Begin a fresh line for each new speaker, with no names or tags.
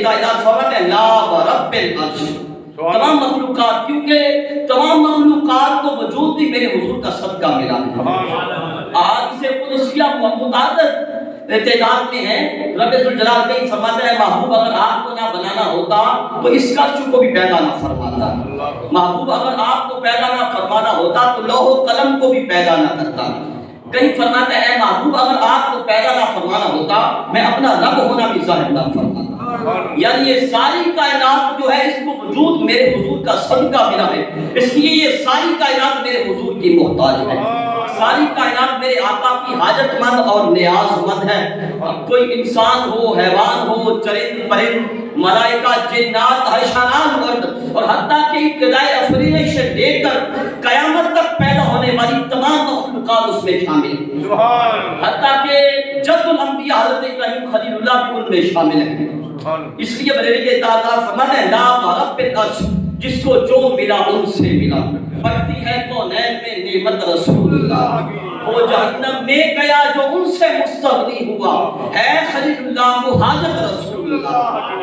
کائنات فرماتے ہیں لا ورب العرش، تمام مخلوقات، کیونکہ تمام مخلوقات کو وجود بھی میرے حضور کا صدقہ ملا ہے۔ احادیث قدسیہ متعدد تعداد میں ہے۔ رب ذوالجلال کہیں فرماتا ہے محبوب اگر آپ کو نہ بنانا ہوتا تو اس کلام کو بھی پیدا نہ فرماتا، محبوب اگر آپ کو پیدا نہ فرمانا ہوتا تو لوح و قلم کو بھی پیدا نہ کرتا۔ کہیں فرماتا ہے محبوب اگر آپ کو پیدا نہ فرمانا ہوتا میں اپنا رب ہونا بھی ظاہر نہ فرماتا۔ یعنی یہ ساری کائنات جو ہے اس کو وجود میرے حضور کا صدقہ ملا ہے، اس لیے یہ ساری کائنات میرے حضور کی محتاج ہے، ساری کائنات میرے آقا کی حاجت مند اور نیاز مند ہے۔ کوئی انسان ہو، حیوان ہو، چرند پرند، ملائکہ، جنات، حشرات اور حتیٰ کہ ابتدائی افریدش سے لے کر قیامت تک پیدا ہونے والی تمام مخلوقات اس میں شامل ہیں، حتیٰ کہ جد الانبیاء حضرت ابراہیم خلیل اللہ بھی ان میں شامل ہیں۔ اس لیے بریلوی کے تعداد فرماتے ہیں لا ورب العرش، جس کو جو ملا ان سے ملا، بڑھتی ہے کونین میں نعمت رسول اللہ، وہ جہنم میں گیا جو ان سے مستغنی ہوا، ہے خلیل اللہ کو حاجت رسول اللہ۔